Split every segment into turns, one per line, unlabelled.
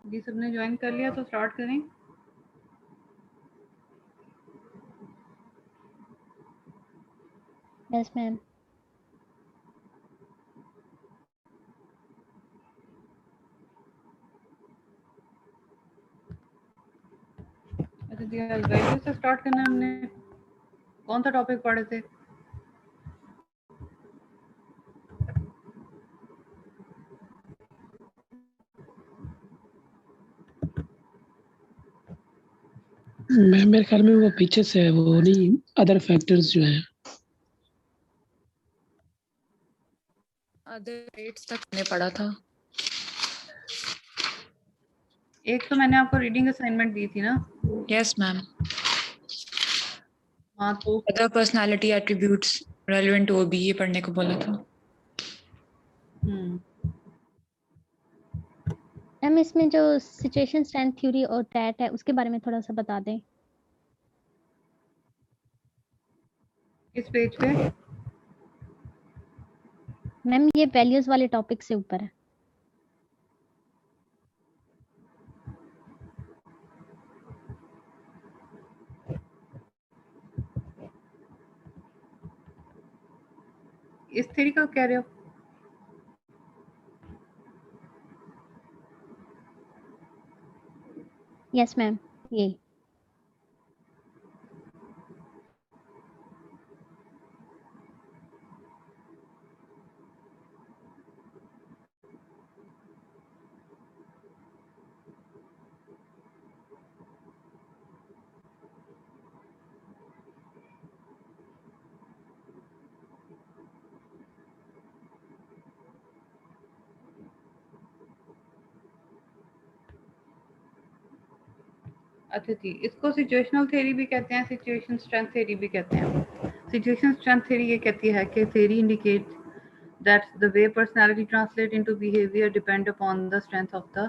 जी सबने ज्वाइन कर लिया तो स्टार्ट करें।
Yes ma'am.
अच्छा जी, वैल्यू से स्टार्ट करना है हमने। कौन सा टॉपिक पढ़े थे?
मैं मेरे ख्याल में वो पीछे से है, वो नहीं अदर फैक्टर्स जो हैं।
अदर रेट्स तक मैंने पढ़ा था।
एक तो मैंने आपको रीडिंग असाइनमेंट दी थी ना।
Yes ma'am.
हाँ तो
other personality attributes relevant to OB ये पढ़ने को बोला था।
मैम इसमें जो सिचुएशन स्ट्रेंथ थ्योरी और टैट है उसके बारे में थोड़ा सा बता दें।
किस पेज पे?
मैम ये वैल्यूज वाले टॉपिक से ऊपर है।
इस थ्योरी का कह रहे हो?
यस मैम ये।
अच्छा जी, इसको सिचुएशनल थ्योरी भी कहते हैं, सिचुएशन स्ट्रेंथ थ्योरी भी कहते हैं। सिचुएशन स्ट्रेंथ थ्योरी ये कहती है कि theory indicates that the way personality translate into behavior depend upon the strength of the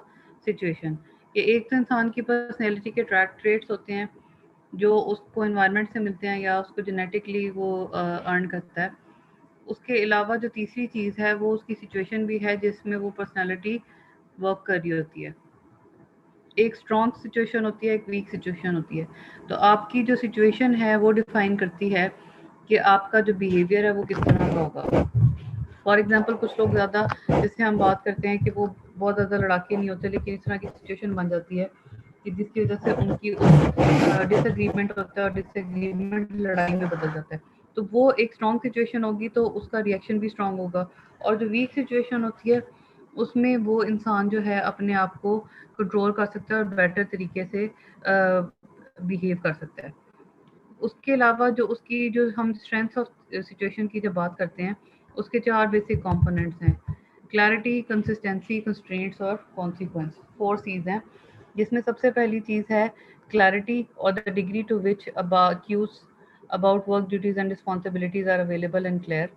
situation। कि एक तो इंसान की पर्सनैलिटी के ट्रेट्स होते हैं जो उसको एनवायरनमेंट से मिलते हैं या उसको जेनेटिकली वो अर्न करता है। उसके अलावा जो तीसरी चीज़ है वो उसकी सिचुएशन भी है जिसमें वो पर्सनैलिटी वर्क कर रही होती है। एक स्ट्रॉन्ग सिचुएशन होती है, एक वीक सिचुएशन होती है। तो आपकी जो सिचुएशन है वो डिफाइन करती है कि आपका जो बिहेवियर है वो किस तरह का होगा। फॉर एग्जाम्पल कुछ लोग ज़्यादा, जिससे हम बात करते हैं कि वो बहुत ज़्यादा लड़ाके नहीं होते, लेकिन इस तरह की सिचुएशन बन जाती है कि जिसकी वजह से उनकी डिसएग्रीमेंट होता है और डिसएग्रीमेंट लड़ाई में बदल जाता है। तो वो एक स्ट्रॉन्ग सिचुएशन होगी तो उसका रिएक्शन भी स्ट्रॉन्ग होगा। और जो वीक सिचुएशन होती है उसमें वो इंसान जो है अपने आप को कंट्रोल कर सकता है और बेटर तरीके से बिहेव कर सकता है। उसके अलावा जो उसकी जो हम स्ट्रेंथ्स ऑफ सिचुएशन की जब बात करते हैं उसके 4 बेसिक कंपोनेंट्स हैं। क्लैरिटी, कंसिस्टेंसी, कंस्ट्रेंट्स और कॉन्सिक्वेंस। 4 C's हैं, जिसमें सबसे पहली चीज़ है क्लैरिटी और the degree to which cues about work duties and responsibilities are available and clear।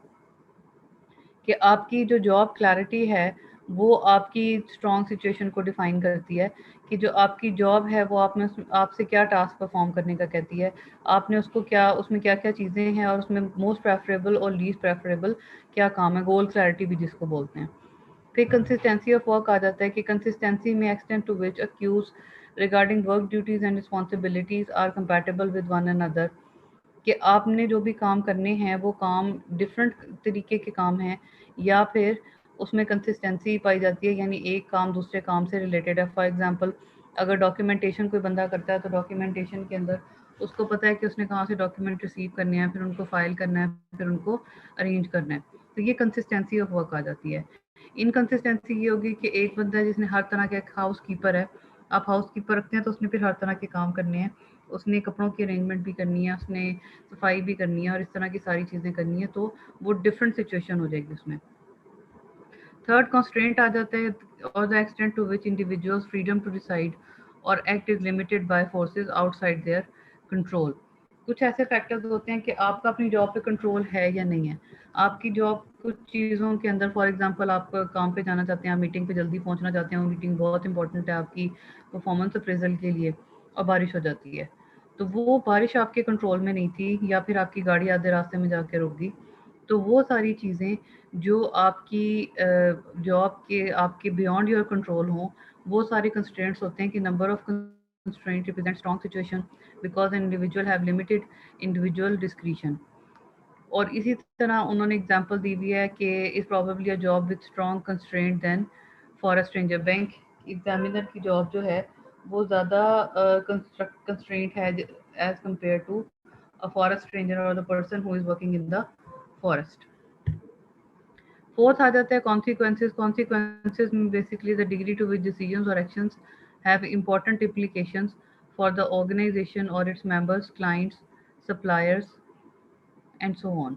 कि आपकी जो जॉब क्लैरिटी है वो आपकी स्ट्रॉन्ग सिचुएशन को डिफाइन करती है कि जो आपकी जॉब है वो आपसे क्या टास्क परफॉर्म करने का कहती है, आपने उसको क्या, उसमें क्या क्या चीज़ें हैं और उसमें मोस्ट प्रेफरेबल और लीस्ट प्रेफरेबल क्या काम है, गोल क्लैरिटी भी जिसको बोलते हैं। फिर कंसिस्टेंसी ऑफ वर्क आ जाता है कि कंसिस्टेंसी में extent to which accuse regarding work duties and responsibilities are compatible with one another. कि आपने जो भी काम करने हैं वो काम डिफरेंट तरीके के काम हैं या फिर उसमें कंसिस्टेंसी पाई जाती है, यानी एक काम दूसरे काम से रिलेटेड है। फॉर एग्जांपल अगर डॉक्यूमेंटेशन कोई बंदा करता है तो डॉक्यूमेंटेशन के अंदर उसको पता है कि उसने कहाँ से डॉक्यूमेंट रिसीव करने हैं, फिर उनको फाइल करना है, फिर उनको अरेंज करना है। तो ये कंसिस्टेंसी ऑफ वर्क आ जाती है। इनकंसिस्टेंसी ये होगी कि एक बंदा है जिसने हर तरह का, एक हाउस कीपर है, आप हाउस कीपर रखते हैं तो उसने फिर हर तरह के काम करने हैं, उसने कपड़ों की अरेंजमेंट भी करनी है, उसने सफाई भी करनी है और इस तरह की सारी चीज़ें करनी है, तो वो डिफरेंट सिचुएशन हो जाएगी उसमें। थर्ड कंस्ट्रेंट आ जाता है और the extent to which individuals freedom to decide और act is limited by forces outside their control. कुछ ऐसे फैक्टर्स होते हैं कि आपका अपनी जॉब पे कंट्रोल है या नहीं है। आपकी जॉब कुछ चीज़ों के अंदर, फॉर एग्जांपल आप काम पे जाना चाहते हैं, आप मीटिंग पे जल्दी पहुंचना चाहते हैं, वो मीटिंग बहुत इंपॉर्टेंट है आपकी परफॉर्मेंस अप्रेजल के लिए, और बारिश हो जाती है। तो वो बारिश आपके कंट्रोल में नहीं थी या फिर आपकी गाड़ी आधे रास्ते में जाके रुक गई। तो वो सारी चीज़ें जो आपकी जॉब के आपके बियॉन्ड योर कंट्रोल हों वो सारे कंस्ट्रेंट्स होते हैं कि number of constraint represent strong situation because an individual have limited individual discretion. और इसी तरह उन्होंने एग्जांपल दी हुई है कि is probably a job with strong constraint then for a stranger. Bank examiner की जॉब जो है वो ज़्यादा कंस्ट्रेंट है as compare to a forest stranger और the person who is working in the forest. Fourth आ जाता है कॉन्सिक्वेंसेज। कॉन्सिक्वेंसेज में basically the degree to which decisions or actions have important implications for the organization or its members, clients, suppliers and so on.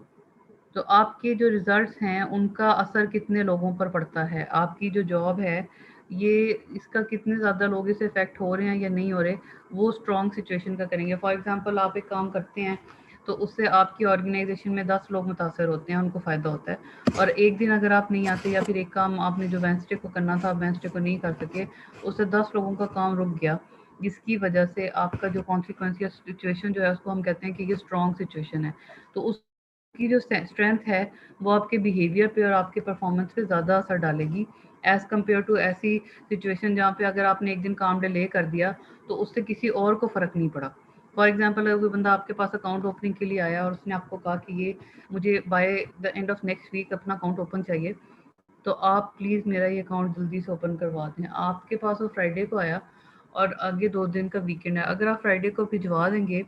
तो आपके जो results हैं उनका असर कितने लोगों पर पड़ता है, आपकी जो जॉब है ये इसका कितने ज़्यादा लोग इससे इफेक्ट हो रहे हैं या नहीं हो रहे, वो स्ट्रॉन्ग सिचुएशन का करेंगे। फॉर एग्जांपल आप एक काम करते हैं तो उससे आपकी ऑर्गेनाइजेशन में 10 लोग मुतासर होते हैं, उनको फ़ायदा होता है। और एक दिन अगर आप नहीं आते या फिर एक काम आपने जो वेंसडे को करना था आप वेंसडे को नहीं कर सके, उससे 10 लोगों का काम रुक गया, जिसकी वजह से आपका जो कॉन्सिक्वेंस या सिचुएशन जो है उसको हम कहते हैं कि ये स्ट्रॉन्ग सिचुएशन है। तो उसकी जो स्ट्रेंथ है वो आपके बिहेवियर पे और आपके परफॉर्मेंस पे ज़्यादा असर डालेगी एज़ कम्पेयर टू ऐसी सिचुएशन जहाँ पे अगर आपने एक दिन काम डिले कर दिया तो उससे किसी और को फ़र्क नहीं पड़ा। फॉर एग्जांपल अगर कोई बंदा आपके पास अकाउंट ओपनिंग के लिए आया और उसने आपको कहा कि ये मुझे by the end of next week अपना अकाउंट ओपन चाहिए, तो आप प्लीज़ मेरा ये अकाउंट जल्दी से ओपन करवा दें। आपके पास वो फ्राइडे को आया और आगे 2 दिन का वीकेंड है, अगर आप फ्राइडे को भिजवा देंगे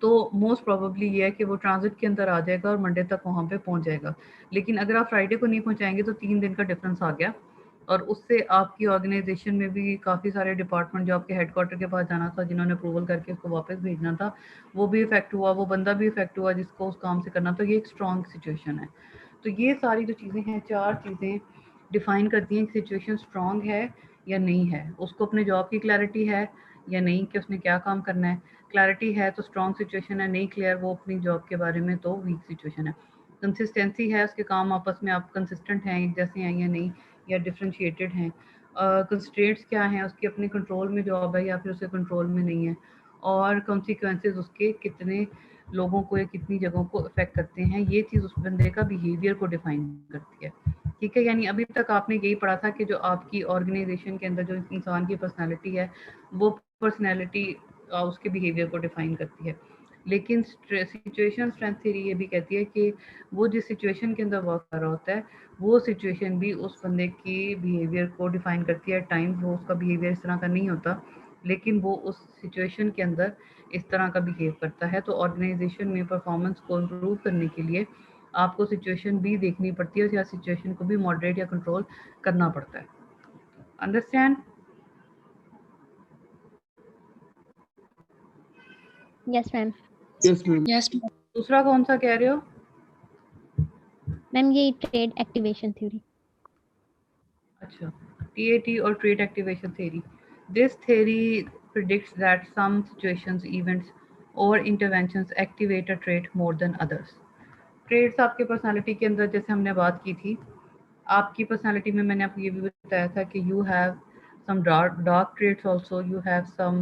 तो मोस्ट प्रोबेबली ये है कि वो ट्रांजिट के अंदर आ जाएगा और मंडे तक वहाँ पे पहुँच जाएगा। लेकिन अगर आप फ्राइडे को नहीं पहुँचाएँगे तो 3 दिन का डिफरेंस आ गया और उससे आपकी ऑर्गेनाइजेशन में भी काफ़ी सारे डिपार्टमेंट जो आपके हेडक्वार्टर के पास जाना था, जिन्होंने अप्रूवल करके उसको वापस भेजना था, वो भी इफ़ेक्ट हुआ, वो बंदा भी इफ़ेक्ट हुआ जिसको उस काम से करना था। ये एक स्ट्रॉन्ग सिचुएशन है। तो ये सारी जो चीज़ें हैं, 4 चीज़ें डिफ़ाइन करती हैं कि सिचुएशन स्ट्रॉन्ग है या नहीं है। उसको अपने जॉब की क्लैरिटी है या नहीं कि उसने क्या काम करना है। क्लैरिटी है तो स्ट्रॉन्ग सिचुएशन है, नहीं क्लियर वो अपनी जॉब के बारे में तो वीक सिचुएशन है। कंसिस्टेंसी है, उसके काम आपस में आप कंसिस्टेंट हैं एक जैसे हैं या नहीं, या डिफरेंशिएटेड हैं। कंस्ट्रेंट्स क्या हैं, उसकी अपने कंट्रोल में जॉब है या फिर उसके कंट्रोल में नहीं है। और कॉन्सिक्वेंसेज उसके कितने लोगों को या कितनी जगहों को अफेक्ट करते हैं, ये चीज़ उस बंदे का बिहेवियर को डिफाइन करती है। ठीक है, यानी अभी तक आपने यही पढ़ा था कि जो आपकी ऑर्गेनाइजेशन के अंदर जो इंसान की पर्सनैलिटी है वो पर्सनैलिटी उसके बिहेवियर को डिफाइन करती है। लेकिन सिचुएशन स्ट्रेंथ थ्योरी ये भी कहती है कि वो जिस सिचुएशन के अंदर वर्क कर रहा होता है वो सिचुएशन भी उस बंदे की बिहेवियर को डिफाइन करती है। टाइम वो उसका बिहेवियर इस तरह का नहीं होता, लेकिन वो उस सिचुएशन के अंदर इस तरह का बिहेव करता है। तो ऑर्गेनाइजेशन में परफॉर्मेंस को इम्प्रूव करने के लिए आपको सिचुएशन भी देखनी पड़ती है या सिचुएशन को भी मॉडरेट या कंट्रोल करना पड़ता है। Understand?
Yes ma'am.
Yes ma'am.
Yes.
दूसरा कौन सा कह रहे हो?
मैम ये ट्रेड एक्टिवेशन थ्योरी।
अच्छा, TAT or Trait Activation Theory. This theory predicts that some situations, events or interventions activate a trait more than others. Traits आपके personality के अंदर जैसे हमने बात की थी, आपकी पर्सनालिटी में मैंने आपको ये भी बताया था कि you have some dark traits also, you have some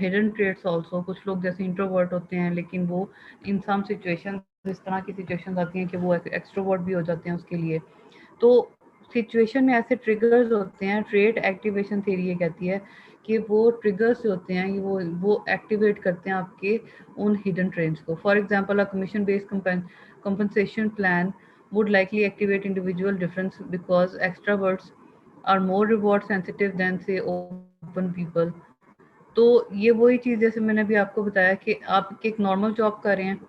hidden traits also. कुछ लोग जैसे इंट्रोवर्ट होते हैं लेकिन वो in some situations इस तरह की situations आती हैं कि वो एक्सट्रोवर्ट भी हो जाते हैं उसके लिए। तो सिचुएशन में ऐसे ट्रिगर्स होते हैं, ट्रेट एक्टिवेशन थ्योरी ये कहती है कि वो ट्रिगर्स होते हैं वो एक्टिवेट करते हैं आपके उन हिडन ट्रेड्स को। For example a commission based compensation plan would likely activate individual difference because extroverts are more reward sensitive than say open people. तो ये वही चीज़ जैसे मैंने अभी आपको बताया कि आप एक नॉर्मल जॉब कर रहे हैं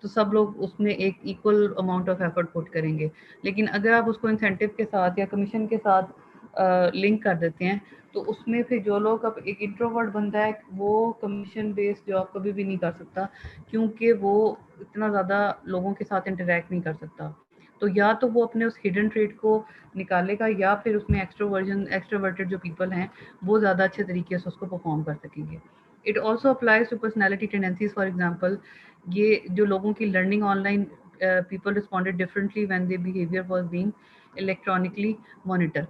तो सब लोग उसमें एक equal amount of effort put करेंगे, लेकिन अगर आप उसको इंसेंटिव के साथ या कमीशन के साथ लिंक कर देते हैं तो उसमें फिर जो लोग, अब एक इंट्रोवर्ट बंदा है वो कमीशन बेस्ड जॉब कभी भी नहीं कर सकता क्योंकि वो इतना ज़्यादा लोगों के साथ इंटरेक्ट नहीं कर सकता। तो या तो वो अपने उस हिडन ट्रेड को निकालेगा या फिर उसमें एक्सट्रोवर्टेड जो पीपल हैं वो ज़्यादा अच्छे तरीके से उसको परफॉर्म कर सकेंगे। It also applies to personality tendencies. For example, ये जो लोगों की learning online, people responded differently when their behaviour was being electronically monitor.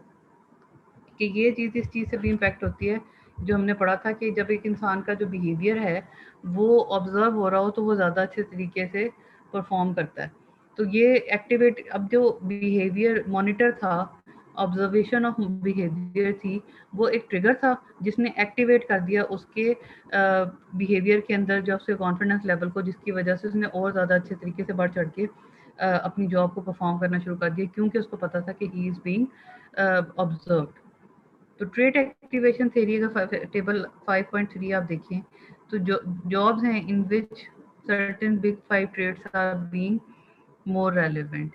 कि ये चीज़ इस चीज़ से भी इम्पैक्ट होती है जो हमने पढ़ा था कि जब एक इंसान का जो बिहेवियर है वो ऑब्जर्व हो रहा हो तो वो ज़्यादा अच्छे तरीके से परफॉर्म करता है। तो ये एक्टिवेट, अब जो बिहेवियर मॉनिटर था ऑब्जर्वेशन ऑफ बिहेवियर थी, वो एक ट्रिगर था जिसने एक्टिवेट कर दिया उसके बिहेवियर के अंदर जो उसके कॉन्फिडेंस लेवल को, जिसकी वजह से उसने और ज़्यादा अच्छे तरीके से बढ़ चढ़ के अपनी जॉब को परफॉर्म करना शुरू कर दिया, क्योंकि उसको पता था कि ही इज़ बीइंग ऑब्जर्व्ड। तो ट्रेट एक्टिवेशन थ्योरी का टेबल 5.3 आप देखिए, तो जो जॉब्स हैं in which certain big 5 traits are being more relevant.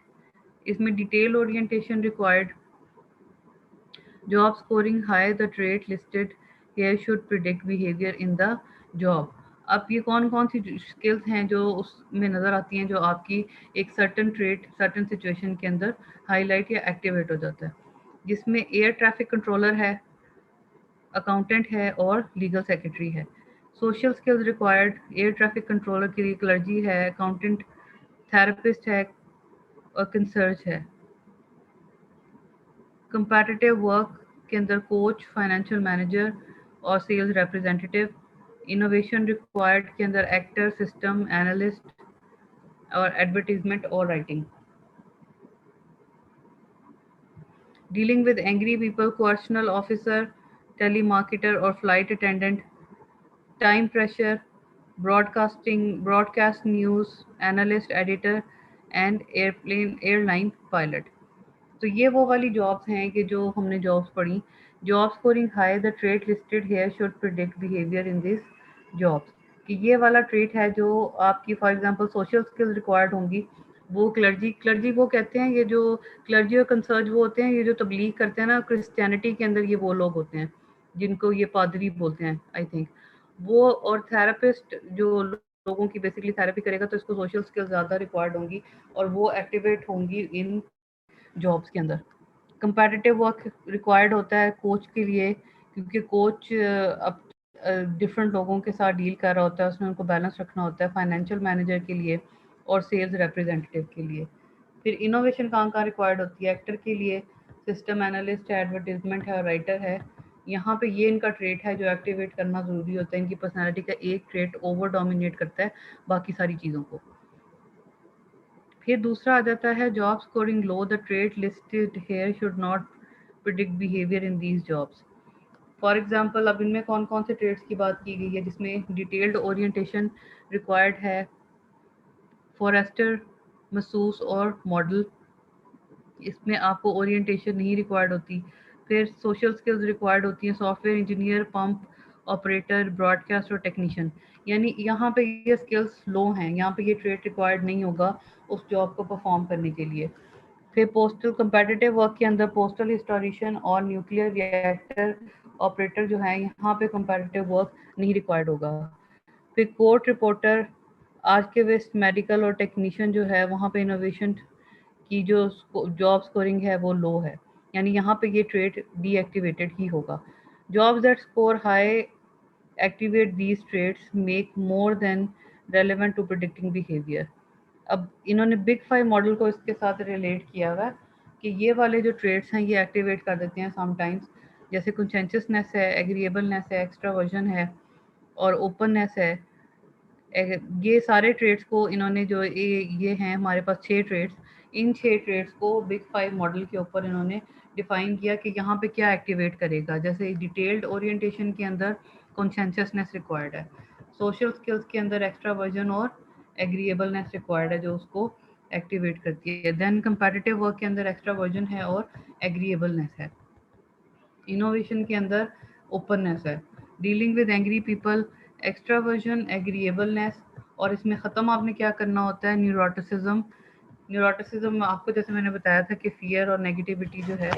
इसमें detail orientation required, job scoring high, the trait listed here should predict behaviour in the job. अब ये कौन कौन सी स्किल्स हैं जो उसमें नज़र आती हैं, जो आपकी एक सर्टन ट्रेट सर्टन सिचुएशन के अंदर हाईलाइट या एक्टिवेट हो जाता है, जिसमें एयर ट्रैफिक कंट्रोलर है, अकाउंटेंट है और लीगल सेक्रेटरी है। Social skills required, air traffic controller के लिए क्लर्जी है, अकाउंटेंट थेरेपिस्ट है और कंसर्ज है। कंपैटिटिव वर्क के अंदर कोच, फाइनेंशियल मैनेजर और सेल्स रिप्रेजेंटेटिव। इनोवेशन रिक्वायर्ड के अंदर एक्टर, सिस्टम एनालिस्ट और एडवर्टीजमेंट और writing. Dealing with angry people, correctional officer, telemarketer और flight attendant. Time pressure, broadcast news analyst, editor and airline pilot। तो ये वो वाली जॉब्स हैं कि जो हमने जॉब्स पढ़ी। Job scoring high, the trait listed hair should predict behaviour in this jobs, कि ये वाला ट्रेट है जो आपकी for example social skills required होंगी। वो क्लर्जी वो कहते हैं, ये जो क्लर्जी और कंसर्ज वो होते हैं, ये जो तबलीग करते हैं ना क्रिश्चियनिटी के अंदर, ये वो लोग होते हैं जिनको ये पादरी बोलते हैं आई थिंक वो। और थेरेपिस्ट जो लोगों की बेसिकली थेरेपी करेगा, तो इसको सोशल स्किल्स ज़्यादा रिक्वायर्ड होंगी और वो एक्टिवेट होंगी इन जॉब्स के अंदर। कंपैटिटिव वर्क रिक्वायर्ड होता है कोच के लिए, क्योंकि कोच अब डिफरेंट लोगों के साथ डील कर रहा होता है, उसमें उनको बैलेंस रखना होता है। फाइनेंशियल मैनेजर के लिए और सेल्स रिप्रेजेंटेटिव के लिए। फिर इनोवेशन कहाँ रिक्वायर्ड होती है, एक्टर के लिए सिस्टम एनालिस्ट है, एडवर्टीजमेंट है और राइटर है। यहाँ पे ये इनका ट्रेट है जो एक्टिवेट करना ज़रूरी होता है। इनकी पर्सनैलिटी का एक ट्रेट ओवर डोमिनेट करता है बाकी सारी चीज़ों को। फिर दूसरा आ जाता है job scoring low, the trait listed hair should not predict behaviour in these jobs. For example अब इनमें कौन कौन से ट्रेड्स की बात की गई है, जिसमें डिटेल्ड ओरिएंटेशन रिक्वायर्ड है, फॉरेस्टर, मसूस और मॉडल। इसमें आपको ओरिएंटेशन नहीं रिक्वायर्ड होती। फिर सोशल स्किल्स रिक्वायर्ड होती हैं, software engineer, pump operator, broadcast और टेक्नीशियन। यानी यहाँ पे ये स्किल्स लो हैं, यहाँ पे ये ट्रेड रिक्वायर्ड नहीं होगा उस जॉब को परफॉर्म करने के लिए। फिर पोस्टल कंपेटिटिव वर्क के अंदर पोस्टल हिस्टोरिशियन और न्यूक्लियर रिएक्टर ऑपरेटर जो है, यहाँ पे कंपेटिटिव वर्क नहीं रिक्वायर्ड होगा। फिर कोर्ट रिपोर्टर, आर्किविस्ट, मेडिकल और टेक्नीशियन जो है, वहाँ पे इनोवेशन की जो जॉब स्कोरिंग है वो लो है, यानी यहाँ पे ये ट्रेड डीएक्टिवेटेड ही होगा। Jobs that score high activate these trades make more than relevant to predicting behaviour. अब इन्होंने बिग 5 मॉडल को इसके साथ रिलेट किया हुआ है कि ये वाले जो ट्रेड्स हैं ये एक्टिवेट कर देते हैं समटाइम्स, जैसे कॉन्शेंससनेस है, एग्रीएबलनेस है, एक्स्ट्रावर्जन है और ओपननेस है। ये सारे ट्रेड्स को इन्होंने जो ये हैं हमारे पास 6 ट्रेड्स, इन 6 ट्रेड्स को बिग 5 मॉडल के ऊपर इन्होंने डिफाइन किया कि यहाँ पे क्या एक्टिवेट करेगा। जैसे डिटेल्ड ओरिएंटेशन के अंदर कॉन्शेंससनेस रिक्वायर्ड है, सोशल स्किल्स के अंदर एक्स्ट्रावर्जन और एग्रीएबलनेस रिक्वायर्ड है जो उसको एक्टिवेट करती है। देन कंपैटिटिव वर्क के अंदर एक्स्ट्रावर्जन है और एग्रीएबलनेस है। इनोवेशन के अंदर ओपननेस है। Dealing with angry people, extraversion, agreeableness और इसमें ख़त्म आपने क्या करना होता है, न्यूरोटिसिज्म। न्यूरोटिसिज्म आपको जैसे मैंने बताया था कि फियर और नेगेटिविटी जो है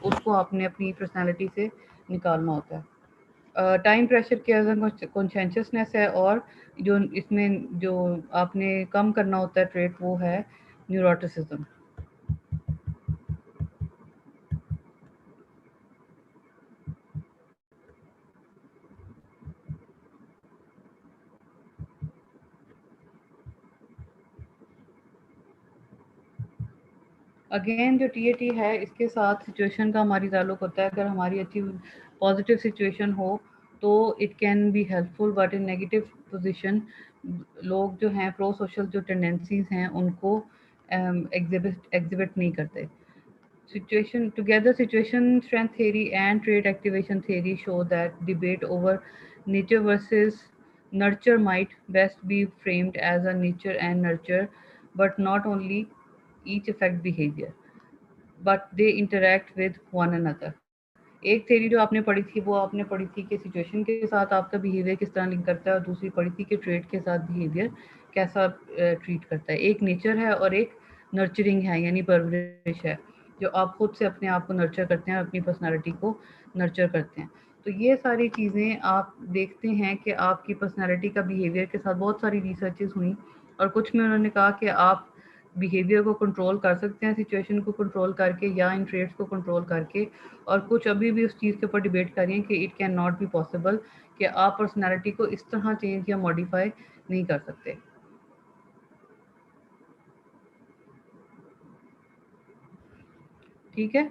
उसको आपने अपनी पर्सनालिटी से निकालना होता है। टाइम प्रेशर के अंदर कॉन्शेंससनेस है और जो इसमें जो आपने कम करना होता है ट्रेट वो है न्यूरोटिसिज्म। अगेन जो टीएटी है इसके साथ सिचुएशन का हमारी ताल्लुक होता है। अगर हमारी अच्छी पॉजिटिव सिचुएशन हो तो it can be helpful, but in negative position लोग जो हैं प्रो सोशल जो टेंडेंसीज हैं उनको एग्जिबिट नहीं करते। situation strength theory and trait activation theory show that debate over nature versus nurture might best be framed as a nature and nurture, but not only each affect behavior, but they interact with one another. एक theory जो आपने पढ़ी थी वो आपने पढ़ी थी कि सिचुएशन के साथ आपका बिहेवियर किस तरह लिंक करता है, और दूसरी पढ़ी थी कि ट्रेड के साथ बिहेवियर कैसा ट्रीट करता है. एक नेचर है और एक नर्चरिंग है, यानी परवरिश है, जो आप खुद से अपने आप को नर्चर करते हैं, अपनी पर्सनालिटी को नर्चर करते हैं. तो ये सारी चीज़ें आप देखते हैं कि आपकी पर्सनालिटी का बिहेवियर के साथ बहुत सारी रिसर्चेस हुई, और कुछ में उन्होंने कहा कि आप बिहेवियर को कंट्रोल कर सकते हैं सिचुएशन को कंट्रोल करके या इन ट्रेड्स को कंट्रोल करके, और कुछ अभी भी उस चीज़ के ऊपर डिबेट कर रही हैं कि it can not be possible कि आप पर्सनालिटी को इस तरह चेंज या मॉडिफाई नहीं कर सकते. ठीक है.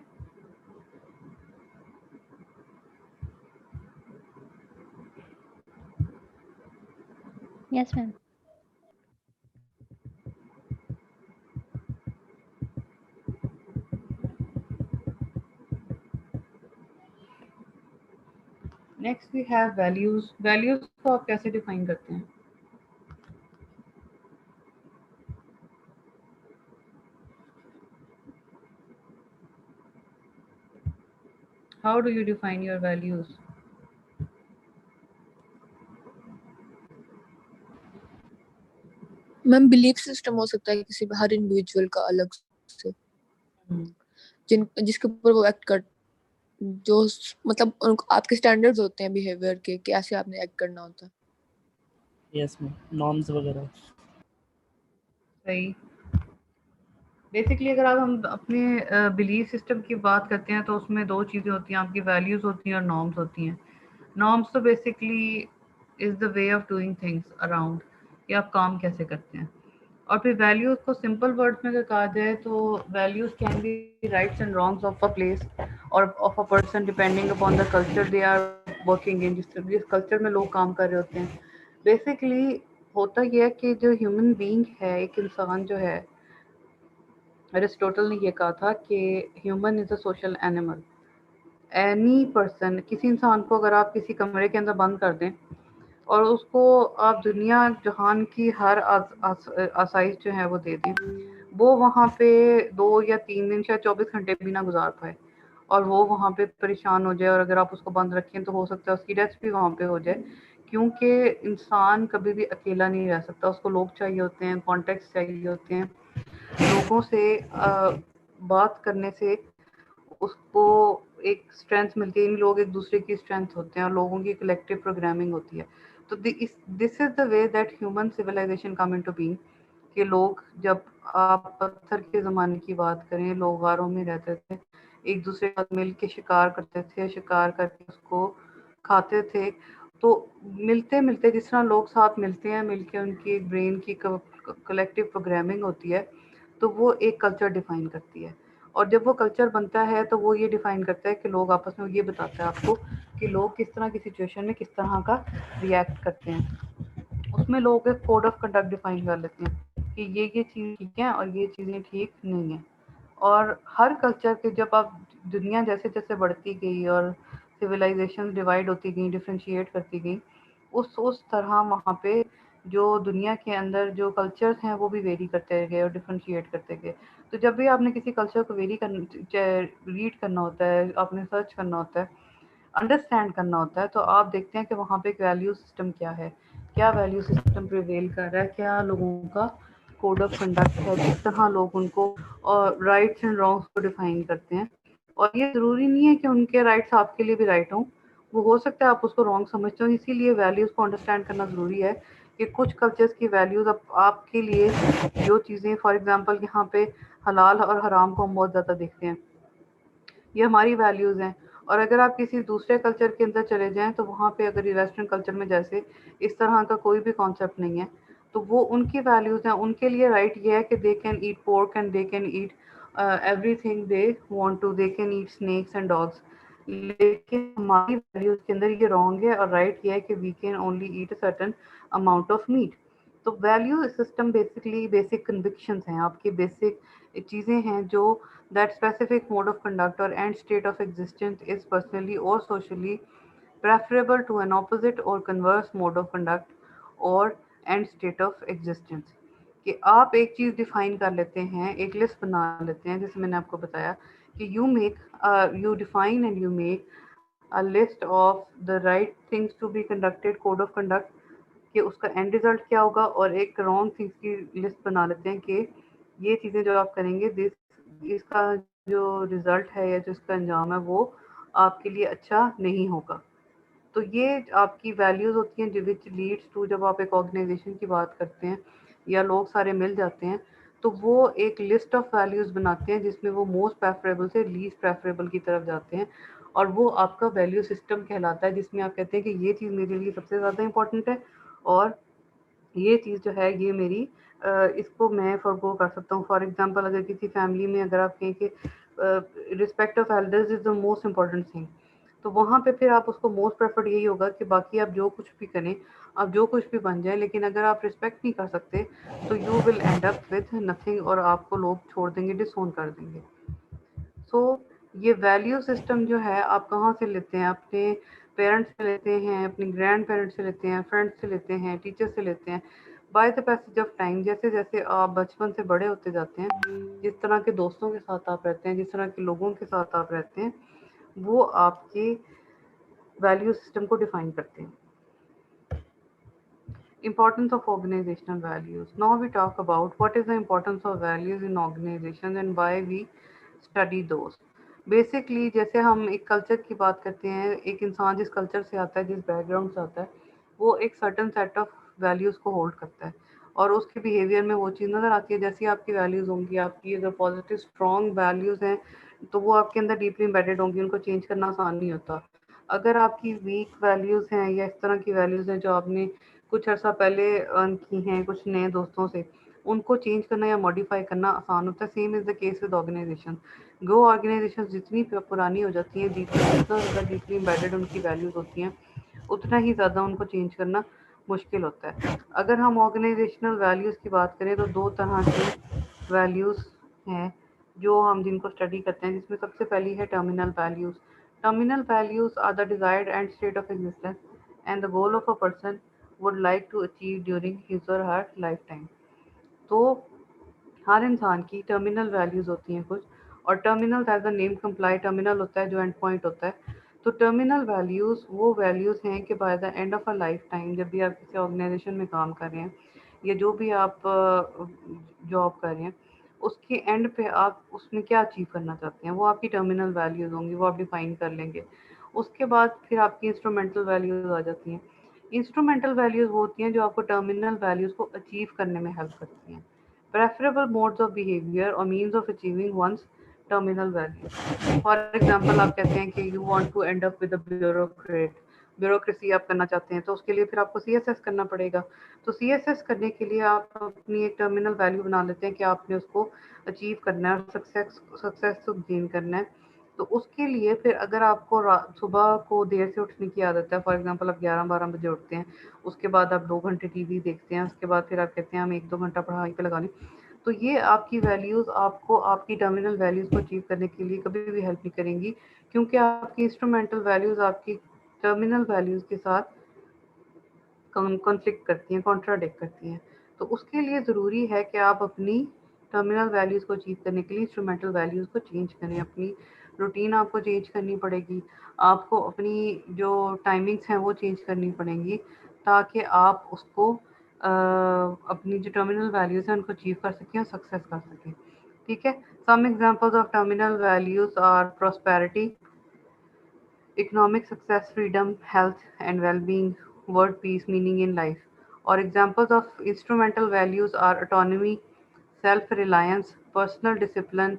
Yes ma'am.
Next we have values. Values को आप कैसे डिफाइन करते हैं? How do you define your values?
Ma'am belief system हो सकता है किसी हर इंडिविजुअल का अलग से, जिसके ऊपर वो एक्ट कर, जो मतलब आपके स्टैंडर्ड्स होते हैं बिहेवियर के, कैसे आपने एक्ट करना होता है.
यस मैम, नॉर्म्स वगैरह.
सही. बेसिकली अगर आप हम अपने बिलीफ सिस्टम की बात करते हैं तो उसमें दो चीज़ें होती हैं, आपकी वैल्यूज़ होती हैं और नॉर्म्स होती हैं. नॉर्म्स तो basically is the way of doing things around, कि आप काम कैसे करते हैं. और फिर वैल्यूज़ को सिंपल वर्ड्स में अगर कहा जाए तो values can be rights and wrongs of a place or of a person depending upon the culture they are working in. जिस कल्चर में लोग काम कर रहे होते हैं, बेसिकली होता यह है कि जो ह्यूमन बीइंग है, एक इंसान जो है, अरिस्टोटल ने ये कहा था कि human is a social animal. Any person, किसी इंसान को अगर आप किसी कमरे के अंदर बंद कर दें और उसको आप दुनिया जहान की हर आसाइश जो है वो दे दें, वो वहाँ पे 2 या 3 दिन शायद 24 घंटे भी ना गुजार पाए, और वो वहाँ पे परेशान हो जाए, और अगर आप उसको बंद रखें तो हो सकता है उसकी डेथ भी वहाँ पे हो जाए, क्योंकि इंसान कभी भी अकेला नहीं रह सकता. उसको लोग चाहिए होते हैं, कॉन्टेक्ट चाहिए होते हैं, लोगों से बात करने से उसको एक स्ट्रेंथ मिलती है. इन लोग एक दूसरे की स्ट्रेंथ होते हैं और लोगों की कलेक्टिव प्रोग्रामिंग होती है. तो this is the way that human civilisation come into being, कि लोग, जब आप पत्थर के ज़माने की बात करें, लोग गारों में रहते थे, एक दूसरे के साथ मिल के शिकार करते थे, शिकार करके उसको खाते थे. तो मिलते मिलते जिस तरह लोग साथ मिलते हैं, मिलके उनकी ब्रेन की कलेक्टिव प्रोग्रामिंग होती है, तो वो एक कल्चर डिफाइन करती है. और जब वो कल्चर बनता है तो वो ये डिफाइन करता है कि लोग आपस में, ये बताता है आपको कि लोग किस तरह की सिचुएशन में किस तरह का रिएक्ट करते हैं. उसमें लोग एक कोड ऑफ कंडक्ट डिफाइन कर लेते हैं कि ये चीज़ ठीक है और ये चीज़ें ठीक नहीं है. और हर कल्चर के, जब आप दुनिया जैसे जैसे बढ़ती गई और सिविलाइजेशन डिवाइड होती गई, डिफ्रेंशिएट करती गई, उस तरह वहाँ पे जो दुनिया के अंदर जो कल्चर्स हैं वो भी वेरी करते गए और डिफ्रेंशिएट करते गए. तो जब भी आपने किसी कल्चर को रीड करना होता है, आपने सर्च करना होता है, अंडरस्टैंड करना होता है, तो आप देखते हैं कि वहाँ पे एक वैल्यू सिस्टम क्या है, क्या वैल्यू सिस्टम प्रिवेल कर रहा है, क्या लोगों का कोड ऑफ कंडक्ट है, किस तरह लोग उनको और राइट्स एंड रॉन्ग्स को डिफाइन करते हैं. और ये ज़रूरी नहीं है कि उनके राइट्स आपके लिए भी राइट हों, वो हो सकता है आप उसको रॉन्ग समझते हो. इसीलिए वैल्यूज़ को अंडरस्टैंड करना ज़रूरी है कि कुछ कल्चर्स की वैल्यूज़ आपके लिए जो चीज़ें, फॉर एग्जांपल यहाँ पे हलाल और हराम को हम बहुत ज़्यादा देखते हैं, ये हमारी वैल्यूज़ हैं. और अगर आप किसी दूसरे कल्चर के अंदर चले जाएं तो वहाँ पे अगर वेस्टर्न कल्चर में जैसे इस तरह का कोई भी कॉन्सेप्ट नहीं है, तो वो उनकी वैल्यूज़ हैं. उनके लिए राइट ये है कि they can eat pork and they can eat everything they want to, they can eat snakes and dogs. लेकिन हमारी वैल्यूज़ के अंदर ये रॉन्ग है, और राइट ये है कि we can only eat a certain amount of meat. तो value system basically basic convictions हैं, आपकी बेसिक चीज़ें हैं जो that specific mode of conduct or end state of existence is personally or socially preferable to an opposite or converse mode of conduct or end state of existence. कि आप एक चीज़ define कर लेते हैं, एक लिस्ट बना लेते हैं, जैसे मैंने आपको बताया कि you define and you make a list of the right things to be conducted, code of conduct, कि उसका एंड रिजल्ट क्या होगा, और एक रॉन्ग थिंग्स की लिस्ट बना लेते हैं कि ये चीज़ें जो आप करेंगे इसका जो रिजल्ट है या जो इसका अंजाम है वो आपके लिए अच्छा नहीं होगा। तो ये आपकी वैल्यूज़ होती हैं विच लीड्स टू, जब आप एक ऑर्गेनाइजेशन की बात करते हैं या लोग सारे मिल जाते हैं तो वो एक लिस्ट ऑफ वैल्यूज़ बनाते हैं जिसमें वो मोस्ट प्रेफरेबल से लीस्ट प्रेफरेबल की तरफ जाते हैं, और वो आपका वैल्यू सिस्टम कहलाता है, जिसमें आप कहते हैं कि ये चीज़ मेरे लिए सबसे ज़्यादा इंपॉर्टेंट है और ये चीज़ जो है ये मेरी इसको मैं फॉरगो कर सकता हूँ। फॉर एग्जांपल अगर किसी फैमिली में अगर आप कहें कि respect of elders is the most important thing, तो वहाँ पे फिर आप उसको मोस्ट प्रेफर्ड यही होगा कि बाकी आप जो कुछ भी करें, आप जो कुछ भी बन जाए, लेकिन अगर आप रिस्पेक्ट नहीं कर सकते तो you will and up with nothing, और आपको लोग छोड़ देंगे, डिसोन कर देंगे। सो ये वैल्यू सिस्टम जो है आप कहाँ से लेते हैं? अपने पेरेंट्स से लेते हैं, अपने ग्रैंड पेरेंट्स से लेते हैं, फ्रेंड्स से लेते हैं, टीचर से लेते हैं। By the passage of time, जैसे जैसे आप बचपन से बड़े होते जाते हैं, जिस तरह के दोस्तों के साथ आप रहते हैं, जिस तरह के लोगों के साथ आप रहते हैं, वो आपके वैल्यू सिस्टम को डिफाइन करते हैं। Importance of organizational values. Now we talk about what is the importance of values in organizations and why we study those. Basically जैसे हम एक कल्चर की बात करते हैं, एक इंसान जिस कल्चर से आता है, जिस बैकग्राउंड से आता है, वो एक सर्टन सेट ऑफ वैल्यूज़ को होल्ड करता है और उसके बिहेवियर में वो चीज़ नज़र आती है। जैसी आपकी वैल्यूज़ होंगी, आपकी अगर पॉजिटिव स्ट्रॉन्ग वैल्यूज़ हैं तो वो आपके अंदर डीपली एम्बेडेड होंगी, उनको चेंज करना आसान नहीं होता। अगर आपकी वीक वैल्यूज़ हैं या इस तरह की वैल्यूज़ हैं जो आपने कुछ अर्सा पहले अर्न की हैं कुछ नए दोस्तों से, उनको चेंज करना या मॉडिफाई करना आसान होता है। Same is the case with organisation. जो ऑर्गेनाइजेशन जितनी पुरानी हो जाती हैं, जितना ज़्यादा डीपली एम्बेडेड उनकी वैल्यूज़ होती हैं, उतना ही ज़्यादा उनको चेंज करना मुश्किल होता है। अगर हम ऑर्गेनाइजेशनल वैल्यूज़ की बात करें तो दो तरह की वैल्यूज़ हैं जो हम जिनको स्टडी करते हैं, जिसमें सबसे पहली है terminal values. Terminal values are the desired end state of existence and the goal of a person would like to achieve during his or her lifetime। तो हर इंसान की टर्मिनल वैल्यूज़ होती हैं कुछ, और terminal as a name comply, terminal होता है जो एंड पॉइंट होता है। तो टर्मिनल वैल्यूज़ वो वैल्यूज़ हैं कि bye the end of a life time, जब भी आप किसी ऑर्गेनाइजेशन में काम कर रहे हैं या जो भी आप जॉब कर रहे हैं, उसके एंड पे आप उसमें क्या अचीव करना चाहते हैं, वो आपकी टर्मिनल वैल्यूज़ होंगी, वो आप डिफाइन कर लेंगे। उसके बाद फिर आपकी इंस्ट्रूमेंटल वैल्यूज़ आ जाती हैं। इंस्ट्रूमेंटल वैल्यूज़ वो होती हैं जो आपको टर्मिनल वैल्यूज़ को अचीव करने में हेल्प करती हैं। Preferable modes of behavior or means of achieving one's terminal value. For example, आप कहते हैं कि you want to end up with a bureaucrat, bureaucracy आप करना चाहते हैं, तो उसके लिए फिर आपको CSS करना पड़ेगा। तो CSS करने के लिए आप अपनी एक टर्मिनल वैल्यू बना लेते हैं कि आपने उसको अचीव करना है और सक्सेस गेन करना है। तो उसके लिए फिर अगर आपको सुबह को देर से उठने की आदत है, फॉर एग्जांपल आप 11-12 बजे उठते हैं, उसके बाद आप 2 घंटे टीवी देखते हैं, उसके बाद फिर आप कहते हैं हम 1-2 घंटा पढ़ाई पे लगा लें, तो ये आपकी वैल्यूज़ आपको आपकी टर्मिनल वैल्यूज़ को अचीव करने के लिए कभी भी हेल्प नहीं करेंगी, क्योंकि आपकी इंस्ट्रूमेंटल वैल्यूज़ आपकी टर्मिनल वैल्यूज़ के साथ कॉन्फ्लिक्ट करती हैं, कॉन्ट्राडिक्ट करती हैं। तो उसके लिए ज़रूरी है कि आप अपनी टर्मिनल वैल्यूज़ को अचीव करने के लिए इंस्ट्रूमेंटल वैल्यूज़ को चेंज करें। अपनी रूटीन आपको चेंज करनी पड़ेगी, आपको अपनी जो टाइमिंग्स हैं वो चेंज करनी पड़ेंगी, ताकि आप उसको अपनी जो टर्मिनल वैल्यूज़ हैं उनको अचीव कर सकें और सक्सेस कर सकें। ठीक है। Some examples of terminal values are prosperity, economic success, freedom, health and well-being, world peace, meaning in life. Or examples of instrumental values are autonomy, self-reliance, personal discipline,